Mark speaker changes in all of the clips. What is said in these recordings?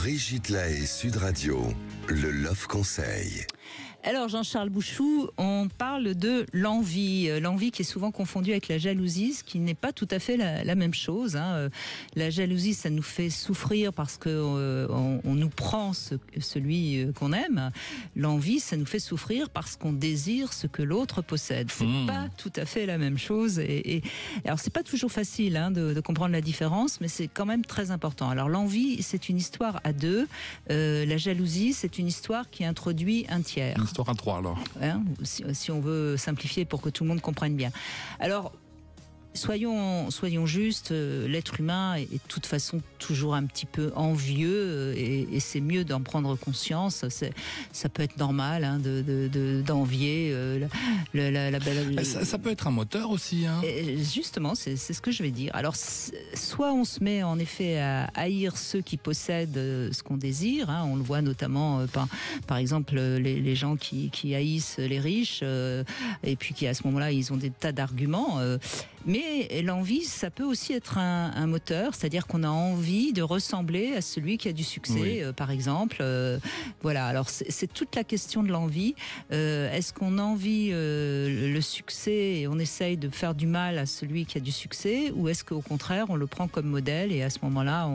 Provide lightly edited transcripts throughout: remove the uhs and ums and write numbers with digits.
Speaker 1: Brigitte Lahaie, Sud Radio, le Love Conseil.
Speaker 2: Alors Jean-Charles Bouchou, on parle de l'envie. L'envie qui est souvent confondue avec la jalousie, ce qui n'est pas tout à fait la même chose. La jalousie, ça nous fait souffrir parce qu'on nous prend celui qu'on aime. L'envie, ça nous fait souffrir parce qu'on désire ce que l'autre possède. C'est pas tout à fait la même chose. Alors c'est pas toujours facile de comprendre la différence, mais c'est quand même très important. Alors l'envie, c'est une histoire à deux. La jalousie, c'est une histoire qui introduit un tiers.
Speaker 3: Une histoire à trois, alors.
Speaker 2: Si on veut simplifier pour que tout le monde comprenne bien. Alors, soyons justes, l'être humain est de toute façon toujours un petit peu envieux et c'est mieux d'en prendre conscience. Ça peut être normal d'envier la belle...
Speaker 3: Ça peut être un moteur aussi.
Speaker 2: Justement, c'est ce que je vais dire. Alors, soit on se met en effet à haïr ceux qui possèdent ce qu'on désire. On le voit notamment par exemple les gens qui haïssent les riches et puis qui à ce moment-là ils ont des tas d'arguments. Mais l'envie, ça peut aussi être un moteur, c'est-à-dire qu'on a envie de ressembler à celui qui a du succès, par exemple. Voilà, alors c'est toute la question de l'envie. Est-ce qu'on envie le succès et on essaye de faire du mal à celui qui a du succès, ou est-ce qu'au contraire, on le prend comme modèle et à ce moment-là,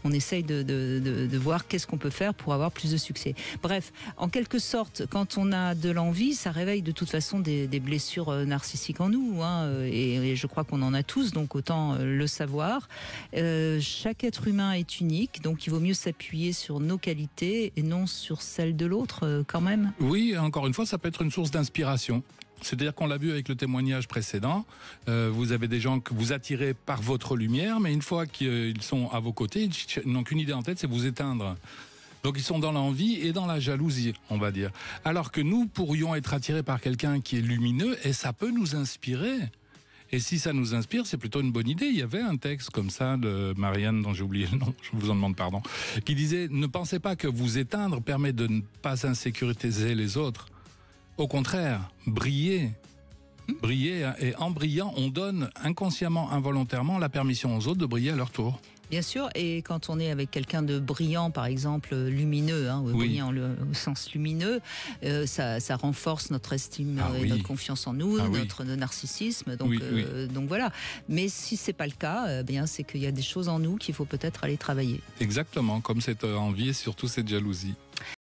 Speaker 2: on essaye de voir qu'est-ce qu'on peut faire pour avoir plus de succès. Bref, en quelque sorte, quand on a de l'envie, ça réveille de toute façon des blessures narcissiques en nous, et je crois qu'on en a tous, donc autant le savoir. Chaque être humain est unique, donc il vaut mieux s'appuyer sur nos qualités et non sur celles de l'autre, quand même.
Speaker 3: Oui, encore une fois, ça peut être une source d'inspiration. C'est-à-dire qu'on l'a vu avec le témoignage précédent, vous avez des gens que vous attirez par votre lumière, mais une fois qu'ils sont à vos côtés, ils n'ont qu'une idée en tête, c'est vous éteindre. Donc ils sont dans l'envie et dans la jalousie, on va dire. Alors que nous pourrions être attirés par quelqu'un qui est lumineux et ça peut nous inspirer. Et si ça nous inspire, c'est plutôt une bonne idée. Il y avait un texte comme ça de Marianne, dont j'ai oublié le nom, je vous en demande pardon, qui disait « Ne pensez pas que vous éteindre permet de ne pas insécuriser les autres. Au contraire, briller. Briller, et en brillant, on donne inconsciemment, involontairement la permission aux autres de briller à leur tour. »
Speaker 2: Bien sûr, et quand on est avec quelqu'un de brillant, par exemple, lumineux, brillant au sens lumineux, ça renforce notre estime et notre confiance en nous, notre narcissisme, donc voilà. Mais si c'est pas le cas, c'est qu'il y a des choses en nous qu'il faut peut-être aller travailler.
Speaker 3: Exactement, comme cette envie et surtout cette jalousie.